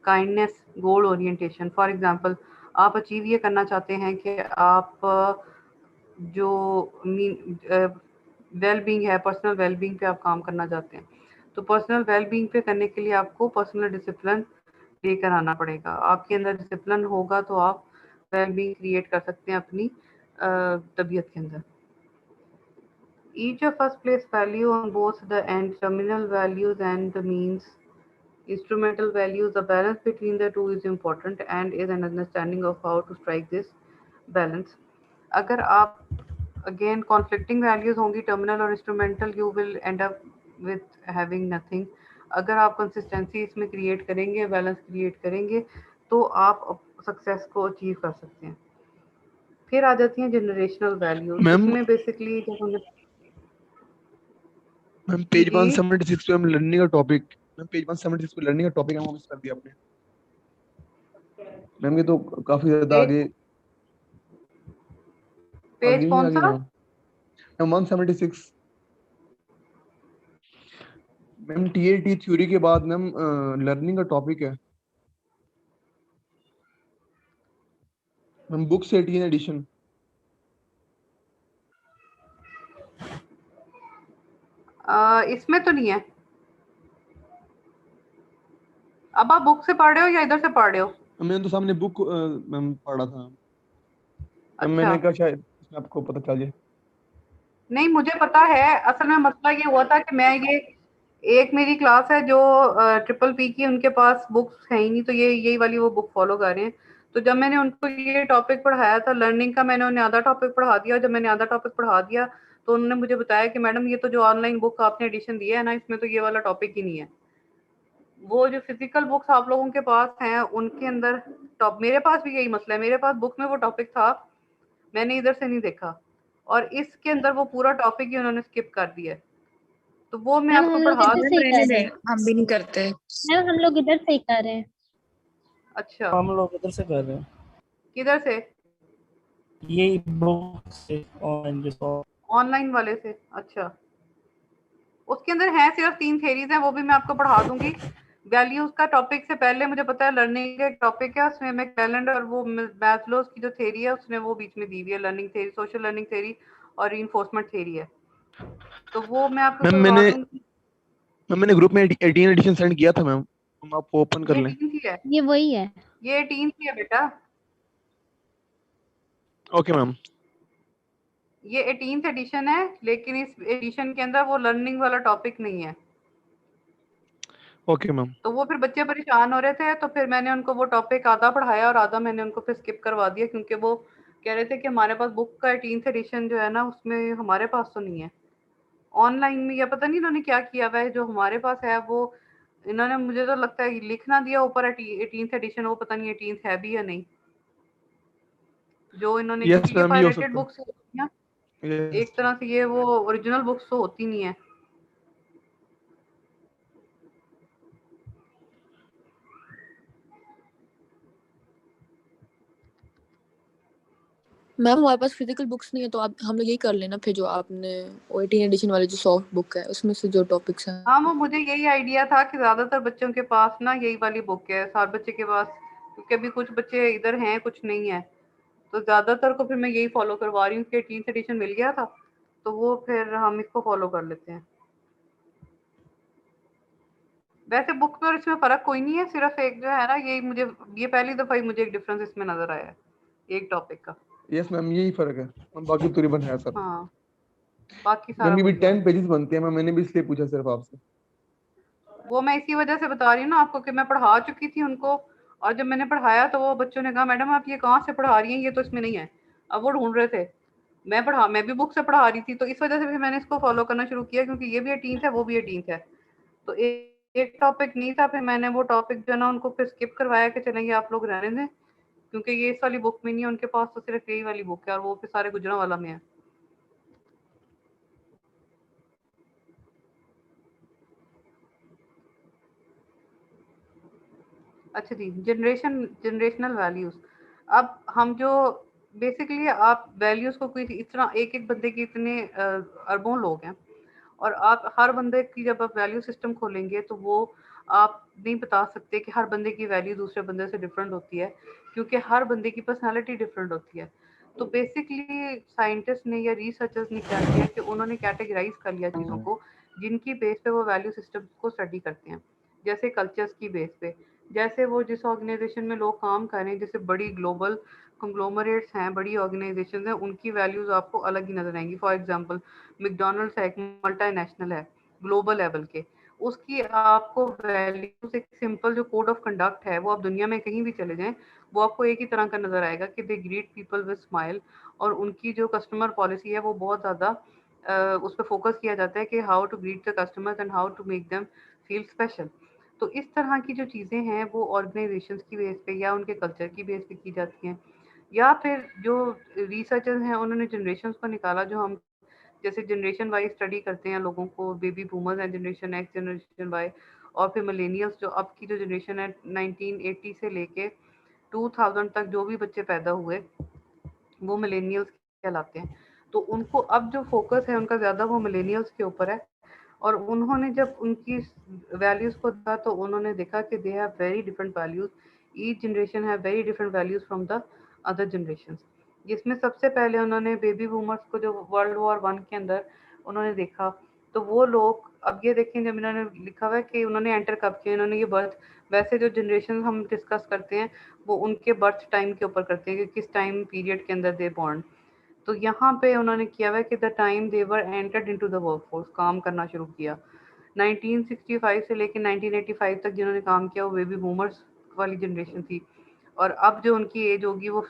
kindness, goal orientation. For example, आप achieve ये करना चाहते हैं कि आप जो well-being है, personal well-being पे आप काम करना चाहते हैं, तो पर्सनल वेल-बीइंग पे करने के लिए आपको पर्सनल डिसिप्लिन लेकर आना पड़ेगा। आपके अंदर डिसिप्लिन होगा तो आप वेल-बीइंग क्रिएट कर सकते हैं अपनी तबीयत के अंदर। Each of us place value on both the end terminal values and the means Instrumental values, the balance between the two is important and is an understanding of how to strike this balance. अगर आप again conflicting values होंगी terminal और instrumental, you will end up with having nothing. अगर आप consistency इसमें create करेंगे, balance create करेंगे, तो आप success को achieve कर सकते हैं. फिर आ जाती हैं generational values. इसमें basically जब हमने
मैम पेज 176 पे हम लर्निंग का टॉपिक, मैम पेज 176 पे लर्निंग का टॉपिक हम मिस कर दिया आपने मैम. ये तो काफी ज्यादा आगे
पेज कौन सा?
मैम 176 मैम टीएटी थ्योरी के बाद मैम लर्निंग का टॉपिक है मैम बुक्स 18 एडिशन.
इसमें तो नहीं है. अब आप बुक से पढ़ रहे हो या इधर से पढ़ रहे हो?
मैंने तो सामने बुक मैम पढ़ा था.
अच्छा.
मैंने कहा शायद इसमें आपको पता चल जाए.
नहीं, मुझे पता है. असल में मसला ये हुआ था कि मैं ये एक मेरी क्लास है जो ट्रिपल पी की, उनके पास बुक्स है ही नहीं, तो ये यही वाली वो बुक फॉलो कर रहे हैं. तो जब मैंने उनको ये टॉपिक पढ़ाया था लर्निंग का, मैंने उन्हें आधा टॉपिक पढ़ा दिया. जब मैंने आधा टॉपिक पढ़ा दिया तो उन्होंने मुझे बताया कि मैडम ये तो जो ऑनलाइन बुक आपने एडिशन दिया है ना, इसमें तो ये वाला टॉपिक ही नहीं है. वो जो फिजिकल बुक्स आप लोगों के पास हैं उनके अंदर टॉप, मेरे पास भी यही मसला है. मेरे पास बुक में वो टॉपिक था, मैंने इधर से नहीं देखा, और इसके अंदर वो पूरा टॉपिक ही उन्होंने स्किप कर दिया है. तो वो मैं आपको पढ़ा दूं.
हम भी नहीं करते
मैम, हम लोग इधर से ही कर रहे हैं.
अच्छा,
हम लोग इधर से कर रहे हैं.
किधर से?
ये बुक से
ऑनलाइन वाले से. अच्छा, उसके अंदर है सिर्फ 3 थ्योरीज हैं, वो भी मैं आपको पढ़ा दूंगी. वैल्यूज का टॉपिक से पहले मुझे पता है लर्निंग का टॉपिक है, उसमें मैं कैलेंडर, वो मैस्लोज की जो थ्योरी है उसमें वो बीच में दी हुई है. Learning theory, social learning theory और रीइंफोर्समेंट थ्योरी है. तो वो मैं आपको करवा दूंगी.
मैंने ग्रुप में 18 एडिशन सेंड किया था मैम, हम आपको ओपन कर लें.
ये वही है.
ये 18 की है बेटा.
Okay ma'am.
ये 18th एडिशन है, लेकिन इस एडिशन के अंदर वो लर्निंग वाला टॉपिक नहीं है.
Okay ma'am.
तो वो फिर बच्चे परेशान हो रहे थे, तो फिर मैंने उनको वो टॉपिक आधा पढ़ाया और आधा मैंने उनको फिर स्किप करवा दिया, क्योंकि वो कह रहे थे कि हमारे पास बुक का 18th एडिशन जो है ना, उसमें हमारे पास तो नहीं है. ऑनलाइन में या पता नहीं इन्होंने क्या किया हुआ है, जो हमारे पास है वो इन्होंने, मुझे तो लगता है लिखना दिया ऊपर 18th एडिशन, वो पता नहीं 18th है भी या नहीं. जो इन्होंने
yes,
ये पायरेटेड
हो
बुक्स होती हैं
yes.
एक तरह से, ये वो ओरिजिनल बुक्स तो होती नहीं है.
मैम हमारे पास फिजिकल बुक्स नहीं है, तो आप हम लोग यही कर लेना फिर, जो आपने 18 एडिशन वाले जो सॉफ्ट बुक है उसमें से जो टॉपिक्स हैं.
हाँ, वो मुझे यही आइडिया था कि ज्यादातर बच्चों के पास ना यही वाली बुक है, सारे बच्चे के पास, क्योंकि अभी कुछ बच्चे इधर हैं कुछ नहीं है, तो ज्यादातर को फिर मैं यही फॉलो करवा रही हूँ कि 18th एडिशन मिल गया था, तो वो फिर हम इसको फॉलो कर लेते हैं. वैसे बुक में और इसमें फर्क कोई नहीं है, सिर्फ एक जो है ना, ये पहली दफा ही मुझे एक डिफरेंस इसमें नजर आया है एक टॉपिक का.
यस मैम, यही फर्क है. हम बाकी तकरीबन है सब.
हाँ, बाकी सारा
भी 10 पेजेस बनते हैं. मैंने भी इसलिए पूछा सिर्फ आपसे.
वो मैं इसी वजह से बता रही हूँ ना आपको कि मैं पढ़ा चुकी थी उनको, और जब मैंने पढ़ाया तो वो बच्चों ने कहा मैडम आप ये कहाँ से पढ़ा रही हैं, ये तो इसमें नहीं है. अब वो ढूंढ रहे थे. मैं भी बुक से पढ़ा रही थी, तो इस वजह से भी मैंने इसको फॉलो करना शुरू किया, क्योंकि ये भी 18th है वो भी 18th है. तो एक टॉपिक नहीं था, फिर मैंने वो टॉपिक जो ना उनको फिर स्किप करवाया कि चलेंगे आप लोग रहने दें, क्योंकि ये इस वाली बुक में नहीं है उनके पास, तो सिर्फ यही वाली बुक है, और वो फिर सारे गुजरांवाला में है. अच्छा जी, जनरेशनल वैल्यूज. अब हम जो बेसिकली आप वैल्यूज को कोई इस तरह एक बंदे के इतने अरबों लोग हैं, और आप हर बंदे की जब आप वैल्यू सिस्टम खोलेंगे तो वो आप नहीं बता सकते कि हर बंदे की वैल्यू दूसरे बंदे से डिफरेंट होती है, क्योंकि हर बंदे की पर्सनालिटी डिफरेंट होती है. तो बेसिकली साइंटिस्ट ने या रिसर्चर्स ने क्या किया कि उन्होंने कैटेगराइज कर लिया चीज़ों को, जिनकी बेस पे वो वैल्यू सिस्टम को स्टडी करते हैं. जैसे कल्चर्स की बेस पे, जैसे वो जिस ऑर्गेनाइजेशन में लोग काम कर रहे हैं, जैसे बड़ी ग्लोबल कंग्लोमरेट्स हैं, बड़ी ऑर्गेनाइजेशन हैं, उनकी वैल्यूज आपको अलग ही नजर आएंगी. फॉर एग्जांपल मैकडॉनल्ड्स है, एक मल्टीनेशनल है ग्लोबल लेवल के, उसकी आपको वैल्यूज, एक सिंपल जो कोड ऑफ कंडक्ट है वो आप दुनिया में कहीं भी चले जाएं वो आपको एक ही तरह का नजर आएगा कि दे ग्रीट पीपल विद स्माइल, और उनकी जो कस्टमर पॉलिसी है वो बहुत ज़्यादा उस पर फोकस किया जाता है कि how to greet the customers and how to make them feel special. तो इस तरह की जो चीज़ें हैं वो ऑर्गेनाइजेशंस की बेस पे या उनके कल्चर की बेस पे की जाती हैं, या फिर जो रिसर्चर्स हैं उन्होंने जनरेशंस को निकाला, जो हम जैसे जनरेशन वाइज स्टडी करते हैं लोगों को, baby boomers and generation X, generation Y, और फिर मिलेनियल्स जो अब की जो जनरेशन है 1980 से लेके 2000 तक जो भी बच्चे पैदा हुए वो मिलेनियल्स कहलाते हैं। तो उनको अब जो फोकस है उनका ज़्यादा वो मिलेनियल्स के ऊपर है, और उन्होंने जब उनकी वैल्यूज़ को देखा तो उन्होंने देखा कि they have very different values, each generation have very different values from the other generation. जिसमें सबसे पहले उन्होंने बेबी बूमर्स को जो वर्ल्ड वॉर 1 के अंदर उन्होंने देखा, तो वो लोग अब ये देखें जब इन्होंने लिखा हुआ है कि उन्होंने एंटर कब किया, इन्होंने ये बर्थ, वैसे जो जनरेशन हम डिस्कस करते हैं वो उनके बर्थ टाइम के ऊपर करते हैं कि किस टाइम पीरियड के अंदर दे बॉर्न। तो यहाँ पे उन्होंने किया हुआ है कि the time they were entered into the workforce, काम करना शुरू किया 1965 से लेकर 1985 तक जिन्होंने काम किया वो बेबी बूमर्स वाली जनरेशन थी, और अब जो उनकी एज होगी वो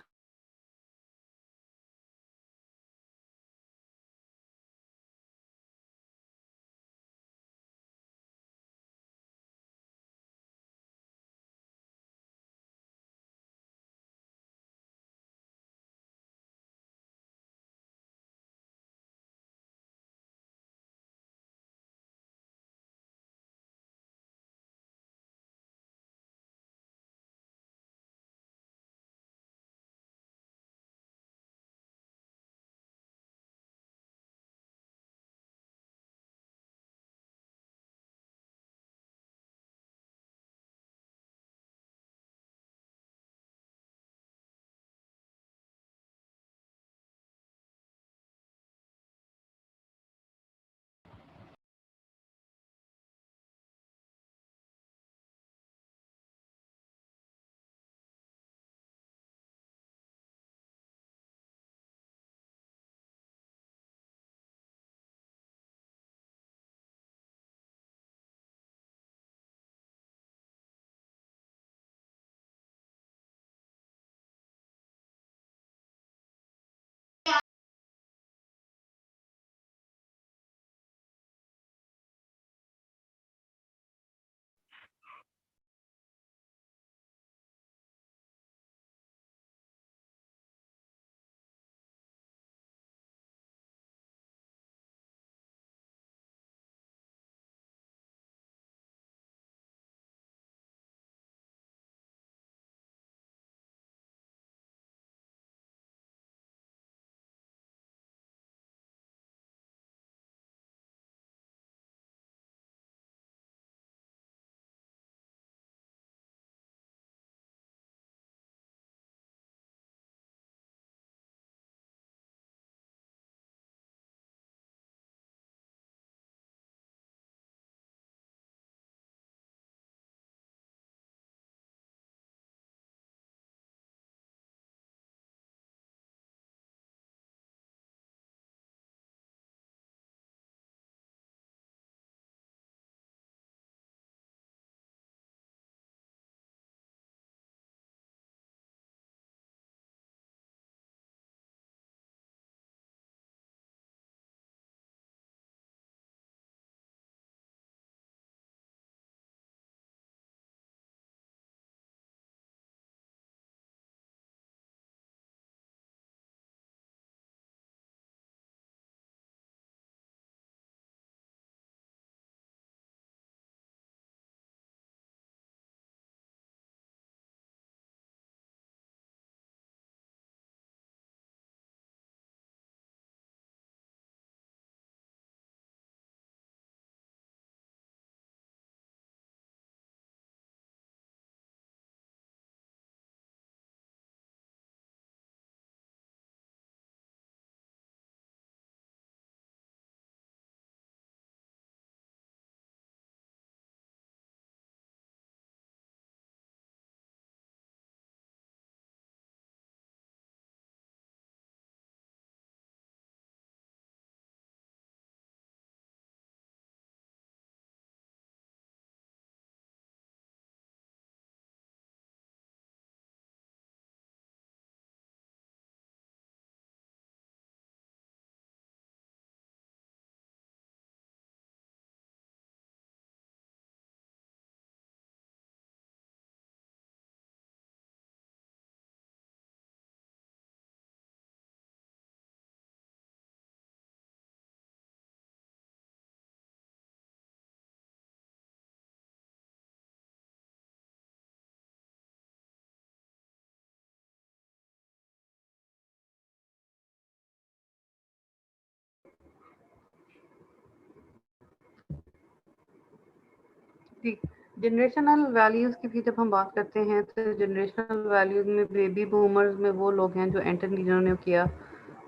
ठीक, जनरेशनल वैल्यूज़ की भी जब हम बात करते हैं तो जनरेशनल वैल्यूज़ में बेबी बूमर्स में वो लोग हैं जो एंटर जिन्होंने किया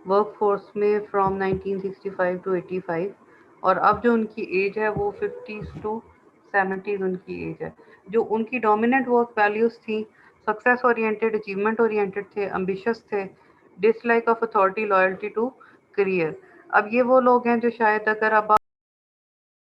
वर्क फोर्स में फ्रॉम 1965 टू 85, और अब जो उनकी एज है वो 50s टू 70s उनकी एज है। जो उनकी डोमिनेंट वर्क वैल्यूज़ थी, सक्सेस ओरिएंटेड, अचीवमेंट ओरिएंटेड थे, एम्बिशियस थे, dislike of authority, loyalty to career. अब ये वो लोग हैं जो शायद अगर अब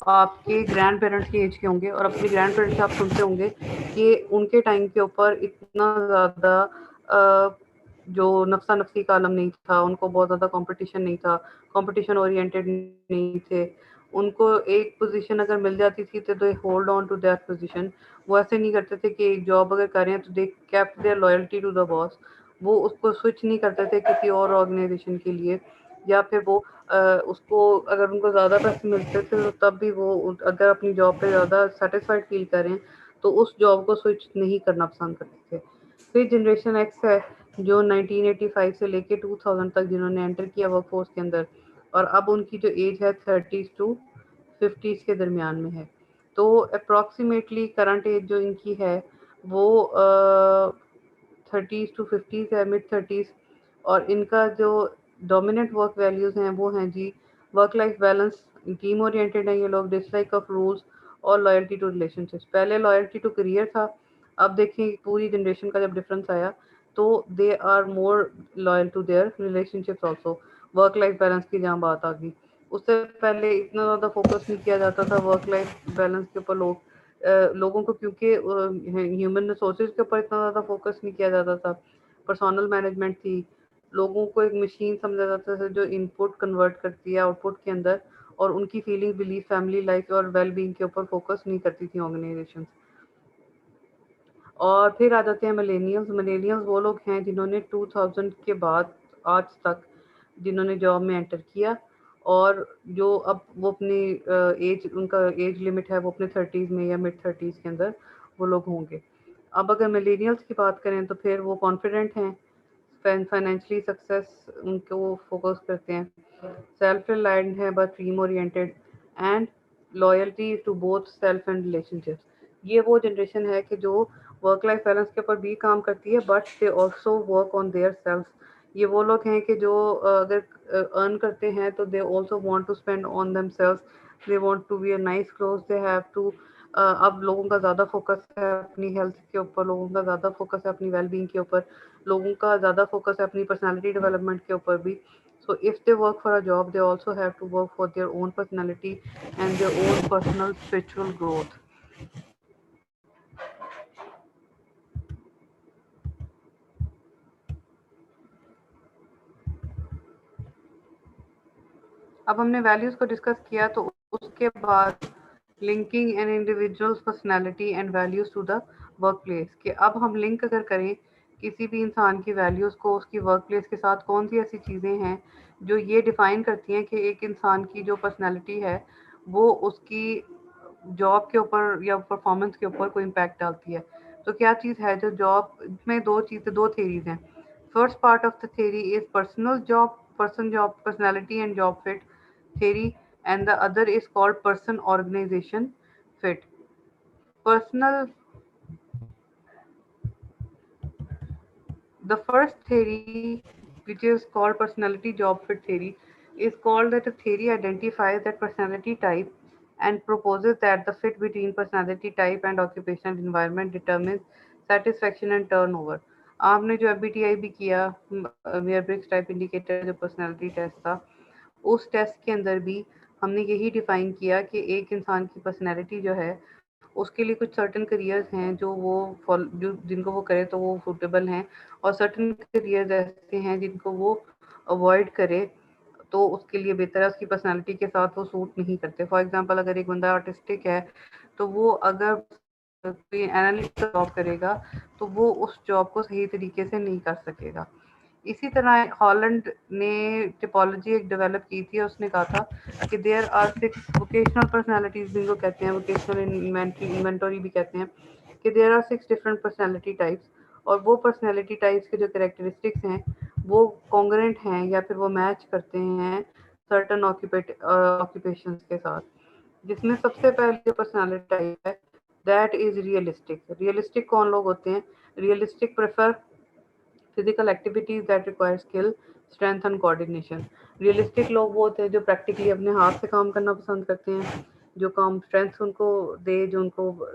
आपके ग्रैंड पेरेंट्स की एज के होंगे और अपने ग्रैंड पेरेंट्स से आप सुनते होंगे कि उनके टाइम के ऊपर इतना ज़्यादा जो नफ्सा नफसी का आलम नहीं था, उनको बहुत ज़्यादा कंपटीशन नहीं था, कंपटीशन ओरिएंटेड नहीं थे। उनको एक पोजीशन अगर मिल जाती थी तो they hold on to that position. वो ऐसे नहीं करते थे कि एक जॉब अगर कर रहे हैं तो they kept their loyalty to the boss. वो उसको स्विच नहीं करते थे किसी और ऑर्गेनाइजेशन के लिए, या फिर वो उसको अगर उनको ज़्यादा पैसे मिलते थे तो तब भी वो अगर अपनी जॉब पे ज़्यादा सेटिस्फाइड फील करें तो उस जॉब को स्विच नहीं करना पसंद करते थे। फिर जनरेशन एक्स है जो 1985 से लेके 2000 तक जिन्होंने एंटर किया वर्कफोर्स के अंदर, और अब उनकी जो एज है 30s टू 50s के दरमियान में है। तो अप्रॉक्सीमेटली करंट एज जो इनकी है वो 30s टू 50s है, मिड 30s। और इनका जो डोमिनेंट वर्क वैल्यूज़ हैं वो हैं जी work life balance, team oriented हैं ये लोग, डिसलाइक ऑफ रूल्स और लॉयल्टी टू रिलेशनशिप्स। पहले लॉयल्टी टू करियर था, अब देखिए पूरी जनरेशन का जब डिफरेंस आया तो they are more loyal to their relationships also. Work life balance की जहाँ बात आ गई, उससे पहले इतना ज़्यादा फोकस नहीं किया जाता था वर्क लाइफ बैलेंस के ऊपर। लोगों को क्योंकि ह्यूमन रिसोर्सेज के ऊपर इतना ज़्यादा फोकस नहीं किया जाता था, पर्सनल मैनेजमेंट थी, लोगों को एक मशीन समझा जाता था जो इनपुट कन्वर्ट करती है आउटपुट के अंदर, और उनकी फीलिंग, बिलीफ, फैमिली लाइफ और वेल बीइंग के ऊपर फोकस नहीं करती थी ऑर्गेनाइजेशन। और फिर आ जाते हैं मिलेनियल्स। मिलेनियल्स वो लोग हैं जिन्होंने 2000 के बाद आज तक जिन्होंने जॉब में एंटर किया, और जो अब वो अपनी एज, उनका एज लिमिट है वो अपने 30s में या मिड 30s के अंदर वो लोग होंगे। अब अगर मिलेनियल्स की बात करें तो फिर वो कॉन्फिडेंट हैं, फाइनेंशियली सक्सेस उनको वो फोकस करते हैं, सेल्फ रिलायंट है but team oriented, and loyalty to both self and relationships. ये वो जनरेशन है कि जो वर्क लाइफ बैलेंस के ऊपर भी काम करती है but they also work on their self. ये वो लोग हैं कि जो अगर अर्न करते हैं तो they also want to spend on themselves, they want to wear nice clothes, they have to अब लोगों का ज़्यादा फोकस है अपनी हेल्थ के ऊपर, लोगों का ज़्यादा फोकस है अपनी वेलबींग के ऊपर, लोगों का ज़्यादा फोकस है अपनी पर्सनालिटी डेवलपमेंट के ऊपर भी। So if they work for a job, they also have to work for their own personality and their own personal spiritual growth. अब हमने वैल्यूज को डिस्कस किया तो उसके बाद linking an individual's personality and values to the work place, कि अब हम लिंक अगर करें किसी भी इंसान की वैल्यूज़ को उसकी वर्क प्लेस के साथ, कौन सी ऐसी चीज़ें हैं जो ये डिफ़ाइन करती हैं कि एक इंसान की जो पर्सनालिटी है वो उसकी जॉब के ऊपर या परफॉर्मेंस के ऊपर कोई इम्पैक्ट डालती है। तो क्या चीज़ है जो जॉब में, दो थेरीज हैं। First part of the theory is personal job, person job personality and job fit theory, and the other is called person organization fit. Personal, the first theory, which is called personality job fit theory, is called that a theory identifies that personality type and proposes that the fit between personality type and occupational environment determines satisfaction and turnover. आपने जो MBTI भी किया, mayor-Briggs type indicator जो personality test था, उस test के अंदर भी हमने यही डिफाइन किया कि एक इंसान की पर्सनैलिटी जो है उसके लिए कुछ सर्टन करियर्स हैं जो वो जिनको वो करे तो वो सूटेबल हैं, और सर्टन करियर्स ऐसे हैं जिनको वो अवॉइड करे तो उसके लिए बेहतर है, उसकी पर्सनैलिटी के साथ वो सूट नहीं करते। फॉर एग्जांपल अगर एक बंदा आर्टिस्टिक है तो वो अगर कोई एनालिस्ट जॉब करेगा तो वो उस जॉब को सही तरीके से नहीं कर सकेगा। इसी तरह हॉलैंड ने टिपोलॉजी एक डेवलप की थी, उसने कहा था कि देयर आर 6 वोकेशनल पर्सनालिटीज, जिनको कहते हैं वोकेशनल इन्वेंटरी भी कहते हैं, कि there are 6 different personality types, और वो पर्सनालिटी टाइप्स के जो कैरेक्टरिस्टिक्स हैं वो कॉन्ग्रेंट हैं या फिर वो मैच करते हैं सर्टन ऑक्यूपेशंस के साथ। जिसमें सबसे पहले जो पर्सनालिटी टाइप है दैट इज रियलिस्टिक। रियलिस्टिक कौन लोग होते हैं? Realistic prefer physical activities that require skill, strength and coordination. Realistic लोग वो होते हैं जो प्रैक्टिकली अपने हाथ से काम करना पसंद करते हैं, जो काम स्ट्रेंथ उनको दे, जो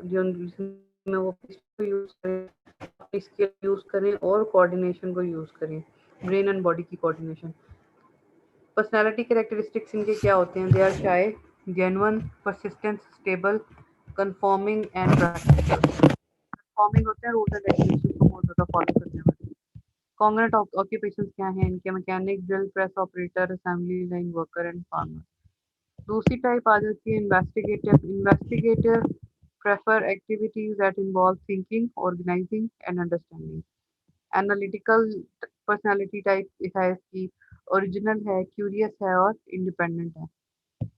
जिसमें वो यूज करें, अपनी स्किल यूज करें और कोऑर्डिनेशन को यूज करें, ब्रेन एंड बॉडी की कोऑर्डिनेशन। पर्सनालिटी कैरेक्टरिस्टिक्स इनके क्या होते हैं? They are shy, genuine, persistent, stable, conforming and practical. Conforming होते हैं रूल्स एंड रेगुलेशंस को बहुत ज़्यादा फॉलो करने वाले। कॉन्ग्रेंट ऑक्यूपेशंस क्या हैं इनके? Mechanic, drill press operator, assembly line worker and farmer. दूसरी टाइप आ जाती है investigative. Investigator prefer activities that involve thinking, organising and understanding. Analytical personality type है इसकी, ओरिजिनल है, क्यूरियस है और इंडिपेंडेंट है।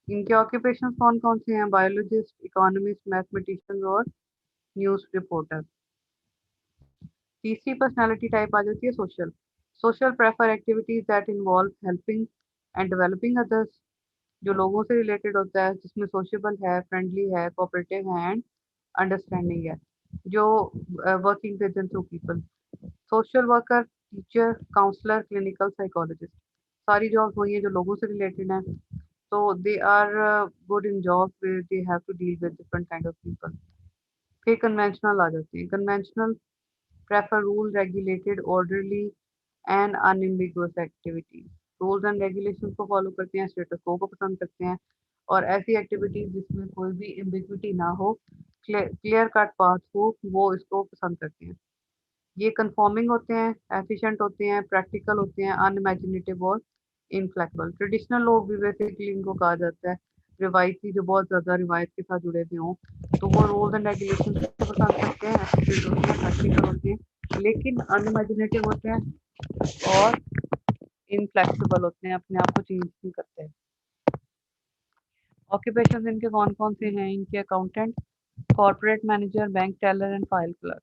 इनके ऑक्यूपेशन कौन कौन से हैं? बायोलॉजिस्ट, इकोनॉमिस्ट, मैथमेटिशियन और न्यूज़ रिपोर्टर। तीसरी पर्सनालिटी टाइप आ जाती है social. Social prefer activities that involve helping and developing others, जो लोगों से रिलेटेड होता है, जिसमें सोशेबल है, फ्रेंडली है, कोऑपरेटिव है एंड अंडरस्टैंडिंग है, जो working with and through people. Social worker, teacher, counsellor, clinical psychologist. सारी जॉब्स वही हैं जो लोगों से रिलेटेड हैं, तो they are good in job where they have to deal with different kind of people. फिर कन्वेंशनल आ जाते हैं। Conventional prefer rule regulated orderly and unambiguous activities। Rules and regulations को फॉलो करते हैं, स्टेटस को पसंद करते हैं और ऐसी एक्टिविटीज जिसमें कोई भी एम्बिग्विटी ना हो, क्लियर कट पाथ हो, वो इसको पसंद करते हैं। ये कंफर्मिंग होते हैं, एफिशिएंट होते हैं, प्रैक्टिकल होते हैं, अनइमेजिनेटिव और इनफ्लेक्सिबल। ट्रेडिशनल लोग भी बेसिकली इनको कहा जाता है रिवायती, जो बहुत ज़्यादा रिवायत के साथ जुड़े हुए हों, तो वो रूल्स एंड रेगुलेशन को पसंद करते हैं, एफिशिएंट होते हैं, प्रैक्टिकल होते हैं, लेकिन अनइमेजिनेटिव होते हैं और इनफ्लेक्सिबल होते हैं, अपने आप को चेंज नहीं करते। ऑक्यूपेशन इनके कौन कौन से हैं? इनके accountant, corporate manager, bank teller and file clerk.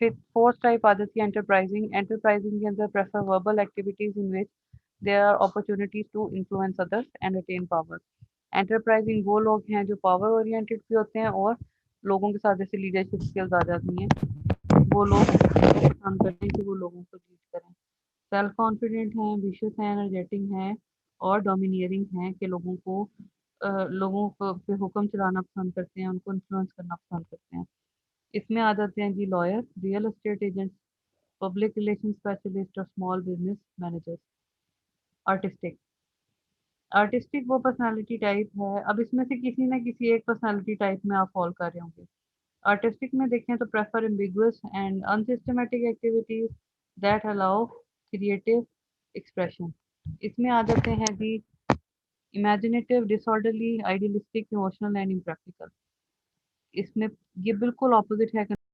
फिर फोर्थ टाइप आ जाती है एंटरप्राइजिंग। एंटरप्राइजिंग के अंदर prefer verbal activities in which there are opportunities to influence others and attain power. Enterprising वो लोग हैं जो पावर ओरिएंटेड भी होते हैं और लोगों के साथ जैसे लीडरशिप स्किल्स आ जाती हैं, वो लोग काम करते हैं कि वो लोगों को लीड करें। सेल्फ कॉन्फिडेंट हैं, विशियस हैं, एनर्जेटिक हैं और डोमिनियरिंग हैं कि लोगों को पे हुक्म चलाना पसंद करते हैं, उनको इन्फ्लुएंस करना पसंद करते हैं। इसमें आ जाते हैं जी lawyer, real estate agents, public relation specialist और small business managers. Artistic. Artistic वो पर्सनालिटी टाइप है, अब इसमें से किसी न किसी एक पर्सनालिटी टाइप में आप फॉल कर रहे होंगे। आर्टिस्टिक में देखें तो prefer ambiguous and unsystematic activities that allow creative expression. इसमें आ जाते हैं जी imaginative, disorderly, idealistic, emotional and impractical. इसमें ये बिल्कुल ऑपोजिट है